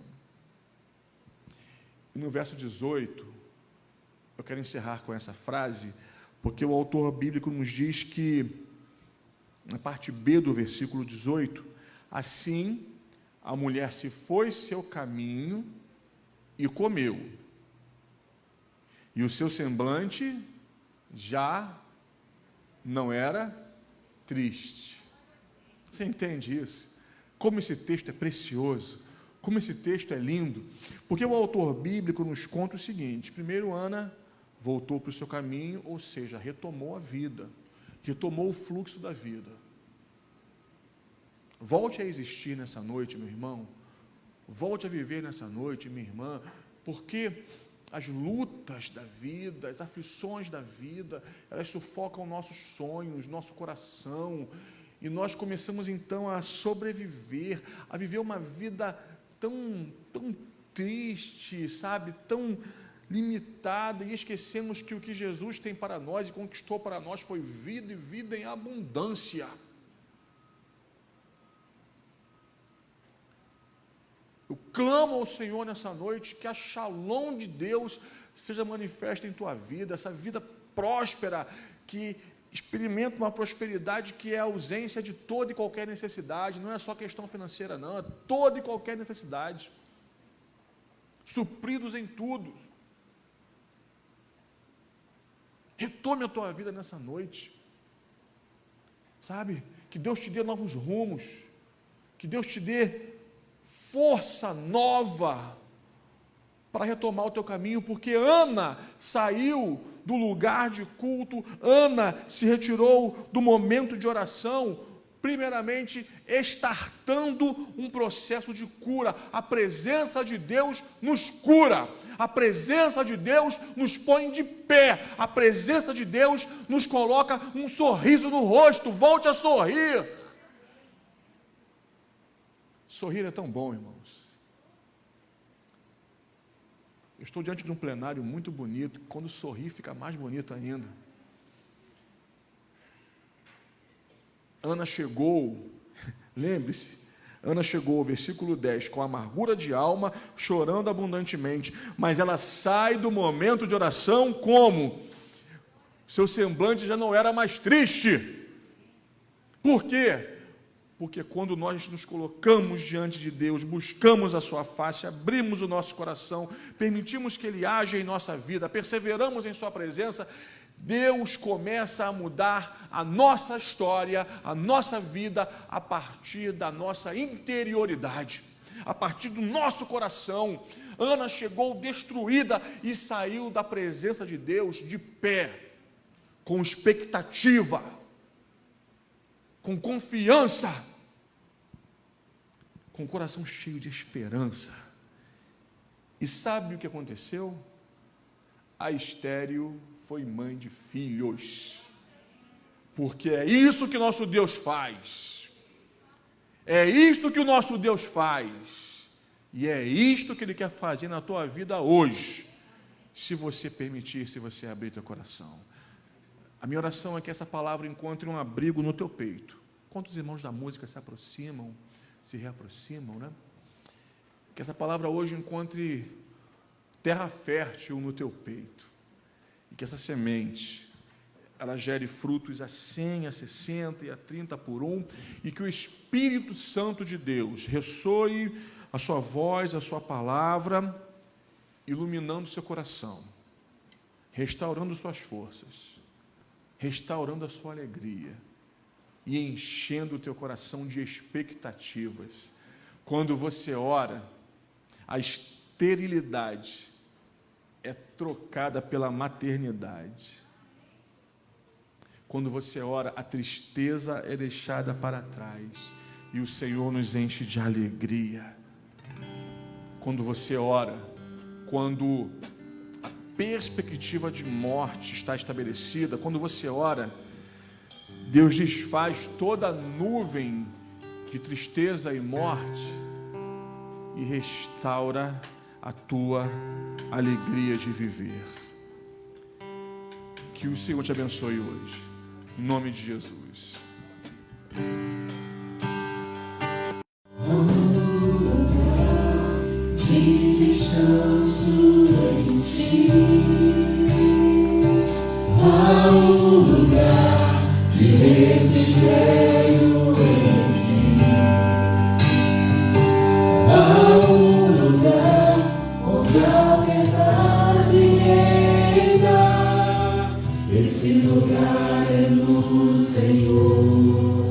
E no verso 18, eu quero encerrar com essa frase, porque o autor bíblico nos diz que, na parte B do versículo 18, assim a mulher se foi seu caminho e comeu, e o seu semblante já não era triste. Você entende isso? Como esse texto é precioso, como esse texto é lindo, porque o autor bíblico nos conta o seguinte: primeiro, Ana voltou para o seu caminho, ou seja, retomou a vida, retomou o fluxo da vida. Volte a existir nessa noite, meu irmão, volte a viver nessa noite, minha irmã, porque as lutas da vida, as aflições da vida, elas sufocam nossos sonhos, nosso coração, e nós começamos então a sobreviver, a viver uma vida tão triste, sabe, tão limitada, e esquecemos que o que Jesus tem para nós e conquistou para nós foi vida, e vida em abundância. Eu clamo ao Senhor nessa noite que a Shalom de Deus seja manifesta em tua vida, essa vida próspera, que experimenta uma prosperidade que é a ausência de toda e qualquer necessidade. Não é só questão financeira, não, é toda e qualquer necessidade, supridos em tudo. Retome a tua vida nessa noite, sabe, que Deus te dê novos rumos, que Deus te dê força nova para retomar o teu caminho, porque Ana saiu do lugar de culto, Ana se retirou do momento de oração, primeiramente estartando um processo de cura. A presença de Deus nos cura, a presença de Deus nos põe de pé, a presença de Deus nos coloca um sorriso no rosto. Volte a sorrir. Sorrir é tão bom, irmãos. Eu estou diante de um plenário muito bonito, quando sorrir fica mais bonito ainda. Ana chegou, lembre-se, Ana chegou, versículo 10, com amargura de alma, chorando abundantemente, mas ela sai do momento de oração como? Seu semblante já não era mais triste. Por quê? Porque quando nós nos colocamos diante de Deus, buscamos a sua face, abrimos o nosso coração, permitimos que Ele haja em nossa vida, perseveramos em sua presença, Deus começa a mudar a nossa história, a nossa vida, a partir da nossa interioridade, a partir do nosso coração. Ana chegou destruída e saiu da presença de Deus de pé, com expectativa, com confiança, com o coração cheio de esperança. E sabe o que aconteceu? A estéril foi mãe de filhos, porque é isso que nosso Deus faz, é isto que o nosso Deus faz, e é isto que Ele quer fazer na tua vida hoje, se você permitir, se você abrir teu coração. A minha oração é que essa palavra encontre um abrigo no teu peito. Quantos irmãos da música se aproximam, se reaproximam, né? Que essa palavra hoje encontre terra fértil no teu peito. E que essa semente, ela gere frutos a 100, a 60 e a 30 por um. E que o Espírito Santo de Deus ressoe a sua voz, a sua palavra, iluminando seu coração, restaurando suas forças, restaurando a sua alegria e enchendo o teu coração de expectativas. Quando você ora, a esterilidade é trocada pela maternidade. Quando você ora, a tristeza é deixada para trás e o Senhor nos enche de alegria. Quando você ora, quando a perspectiva de morte está estabelecida, quando você ora, Deus desfaz toda a nuvem de tristeza e morte e restaura a tua alegria de viver. Que o Senhor te abençoe hoje, em nome de Jesus. De descanso em ti, há lugar de refrigério em ti, há lugar onde a verdade reina. Esse lugar é no Senhor.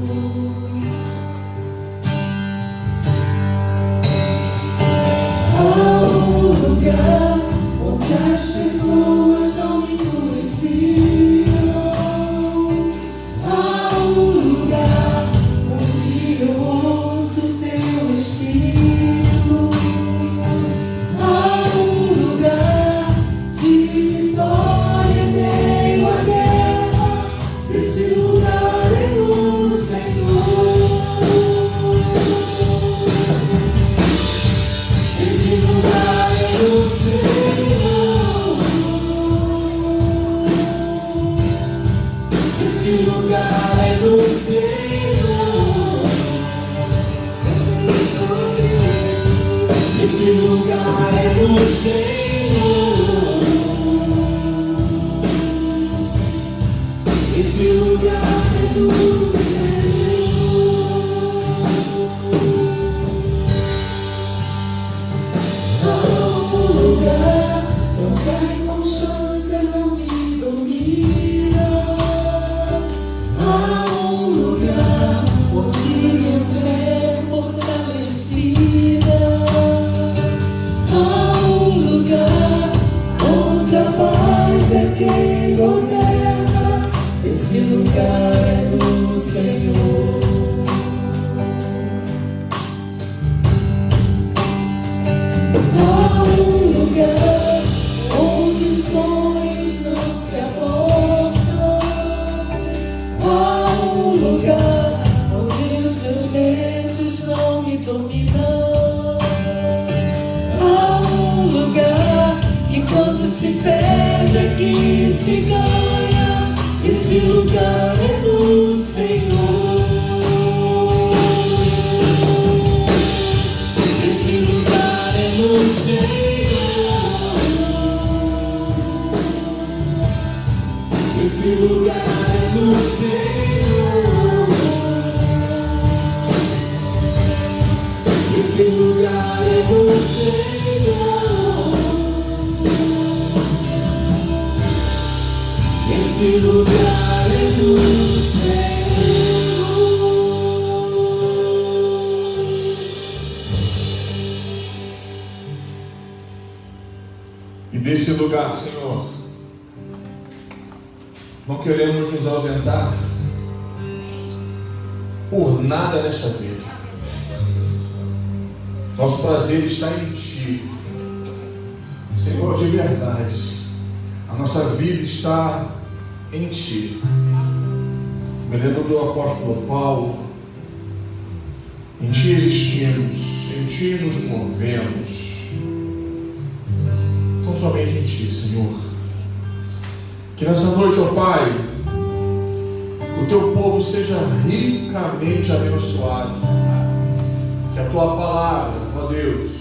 Há lugar onde as pessoas não me conheciam. Há lugar onde eu ouço teu espírito. Há lugar de vitória em meio à guerra. Esse lugar é no Senhor. Esse lugar é no Senhor. Esse lugar é no Senhor. Esse lugar é no Senhor. Esse lugar é no Senhor. Há lugar onde a inconstância não me domina. Há lugar onde minha fé é fortalecida. Há lugar onde a paz é quem governa. Esse lugar é do Senhor. Há lugar onde sonhos não se abortam. Há lugar onde os teus ventos não me dominam. Há lugar que quando se perde aqui se ganha. Esse lugar é do Senhor. Esse lugar é no Senhor. Esse lugar é no Senhor. Esse lugar é no Senhor. Esse lugar é no Senhor. E desse lugar, Senhor, não queremos nos ausentar por nada nesta vida. Nosso prazer está em Ti, Senhor, de verdade. A nossa vida está em Ti. Me lembro do apóstolo Paulo. Em Ti existimos, em Ti nos movemos. Então somente em Ti, Senhor. Que nessa noite, ó Pai, o Teu povo seja ricamente abençoado. Que a Tua palavra, ó Deus,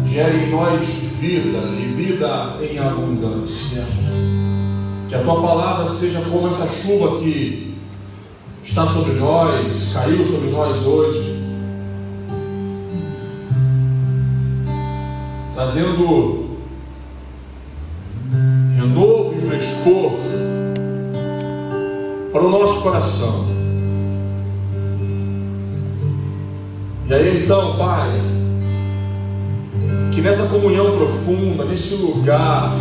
gere em nós vida e vida em abundância. Que a Tua palavra seja como essa chuva que está sobre nós, caiu sobre nós hoje, trazendo renovo e frescor para o nosso coração. E aí então, Pai, que nessa comunhão profunda, nesse lugar,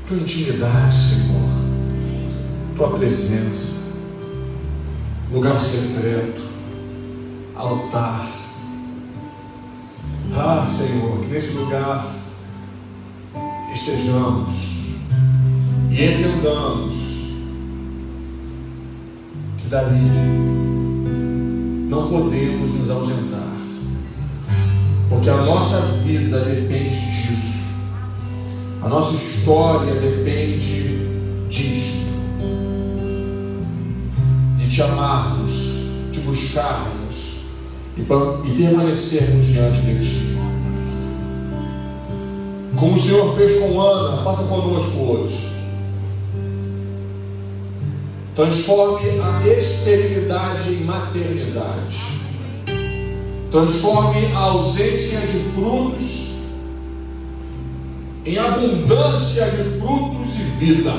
tua intimidade, Senhor, tua presença, lugar secreto, altar. Ah, Senhor, que nesse lugar estejamos e entendamos que dali não podemos nos ausentar, porque a nossa vida depende disso, a nossa história depende disso, de te amarmos, de buscarmos e permanecermos diante de Ti. Como o Senhor fez com Ana, faça conosco hoje. Transforme a esterilidade em maternidade. Transforme a ausência de frutos em abundância de frutos e vida.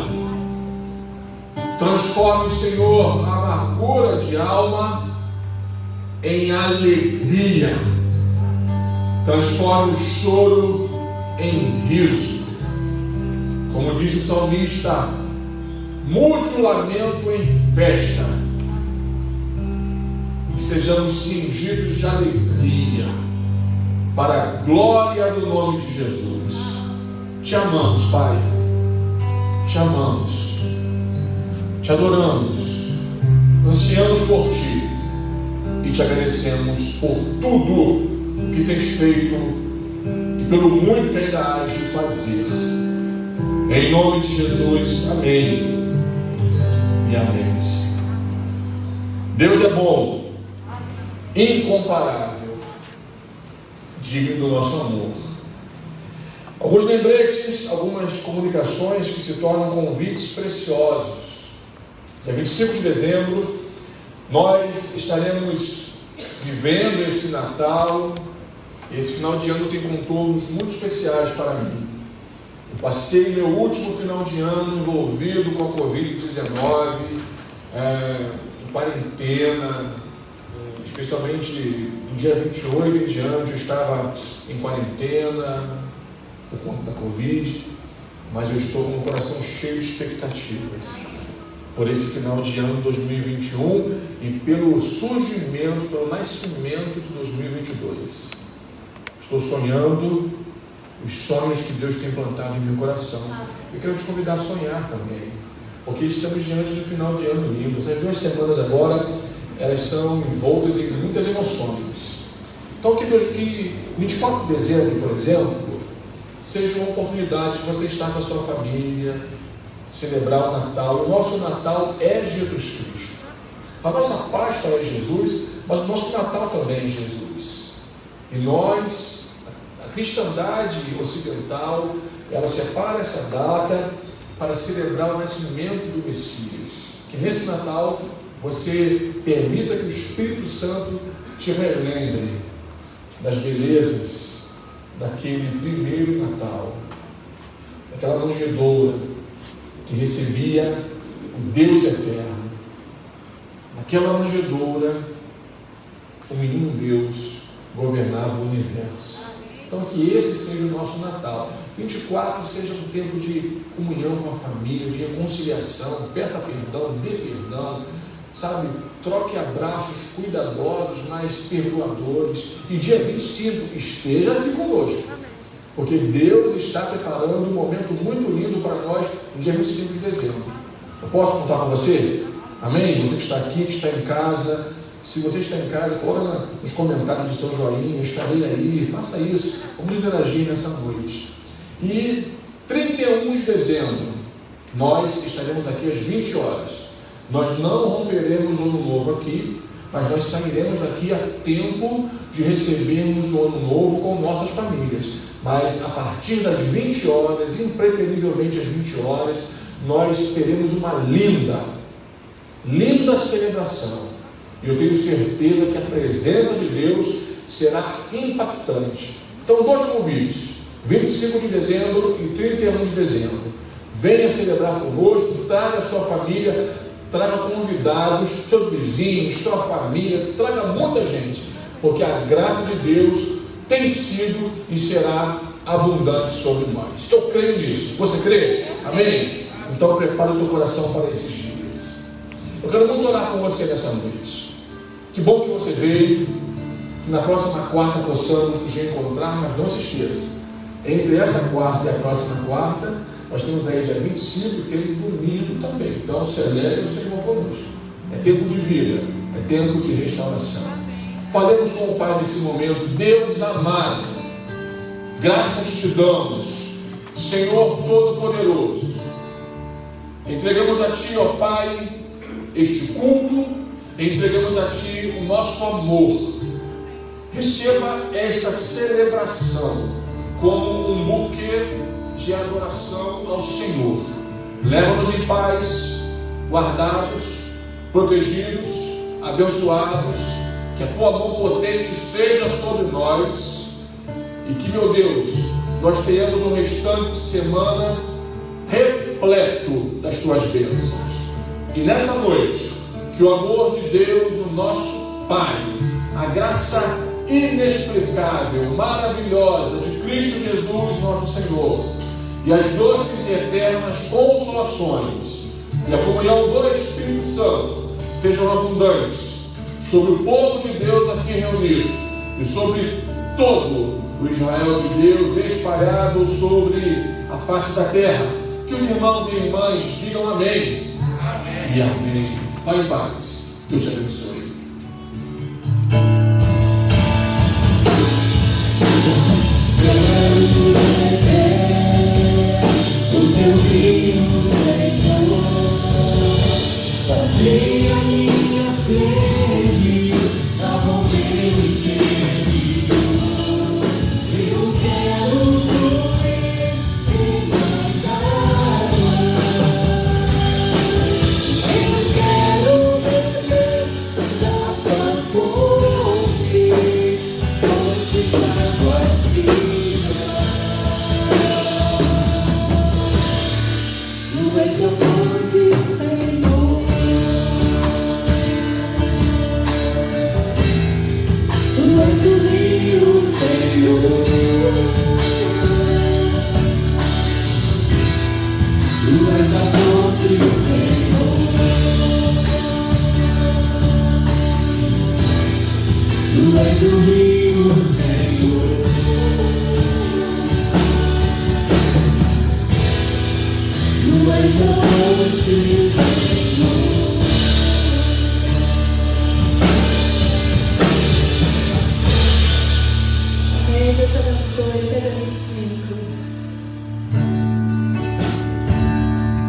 Transforme, Senhor, a amargura de alma em alegria. Transforme o choro em riso. Como disse o salmista, mude o lamento em festa, e que sejamos cingidos de alegria, para a glória do nome de Jesus. Te amamos, Pai, te amamos, te adoramos, ansiamos por Ti e te agradecemos por tudo que tens feito e pelo muito que ainda hás de fazer. Em nome de Jesus, amém. Amém. Deus é bom, incomparável, digno do nosso amor. Alguns lembretes, algumas comunicações que se tornam convites preciosos. Dia 25 de dezembro, nós estaremos vivendo esse Natal. Esse final de ano tem contornos muito especiais para mim. Eu passei meu último final de ano envolvido com a Covid-19, em quarentena, especialmente no dia 28 em diante eu estava em quarentena por conta da Covid, mas eu estou com o coração cheio de expectativas por esse final de ano 2021 e pelo surgimento, pelo nascimento de 2022. Estou sonhando os sonhos que Deus tem plantado em meu coração. Eu quero te convidar a sonhar também, porque estamos diante de um final de ano lindo. Essas 2 semanas agora, elas são envoltas em muitas emoções. Então que 24 de dezembro, por exemplo, seja uma oportunidade de você estar com a sua família, celebrar o Natal. O nosso Natal é Jesus Cristo. A nossa Páscoa é Jesus, mas o nosso Natal também é Jesus. E nós, a cristandade ocidental, ela separa essa data para celebrar o nascimento do Messias. Que nesse Natal você permita que o Espírito Santo te relembre das belezas daquele primeiro Natal, daquela manjedoura que recebia o Deus eterno. Naquela manjedoura, o menino Deus governava o universo. Então que esse seja o nosso Natal. 24 seja um tempo de comunhão com a família, de reconciliação, peça perdão, dê perdão, sabe? Troque abraços cuidadosos, mas perdoadores. E dia 25 esteja aqui conosco, porque Deus está preparando um momento muito lindo para nós no dia 25 de dezembro. Eu posso contar com você? Amém? Você que está aqui, que está em casa. Se você está em casa, coloca nos comentários do seu joinha, eu estarei aí, faça isso, vamos interagir nessa noite. E 31 de dezembro, nós estaremos aqui às 20 horas. Nós não romperemos o ano novo aqui, mas nós sairemos daqui a tempo de recebermos o ano novo com nossas famílias. Mas a partir das 20 horas, impreterivelmente às 20 horas, nós teremos uma linda celebração. E eu tenho certeza que a presença de Deus será impactante. Então, 2 convites, 25 de dezembro e 31 de dezembro. Venha celebrar conosco, traga a sua família, traga convidados, seus vizinhos, sua família, traga muita gente, porque a graça de Deus tem sido e será abundante sobre nós. Eu creio nisso. Você crê? Amém? Então prepara o teu coração para esses dias. Eu quero muito orar com você nessa noite. Que bom que você veio. Que na próxima quarta possamos nos reencontrar, mas não se esqueça, entre essa quarta e a próxima quarta, nós temos aí dia 25 e temos domingo também. Então celebre o Senhor conosco. É tempo de vida, é tempo de restauração. Falemos com o Pai nesse momento. Deus amado, graças te damos, Senhor Todo-Poderoso. Entregamos a Ti, ó Pai, este culto, entregamos a Ti o nosso amor. Receba esta celebração como um buquê de adoração ao Senhor. Leva-nos em paz, guardados, protegidos, abençoados, que a Tua mão potente seja sobre nós e que, meu Deus, nós tenhamos um restante de semana repleto das Tuas bênçãos. E nessa noite, que o amor de Deus, o nosso Pai, a graça inexplicável, maravilhosa de Cristo Jesus, nosso Senhor, e as doces e eternas consolações e a comunhão do Espírito Santo sejam abundantes sobre o povo de Deus aqui reunido e sobre todo o Israel de Deus espalhado sobre a face da terra. Que os irmãos e irmãs digam amém. Amém. E amém. Vai em paz. Deus te abençoe. Quero beber o teu vinho, Senhor, fazer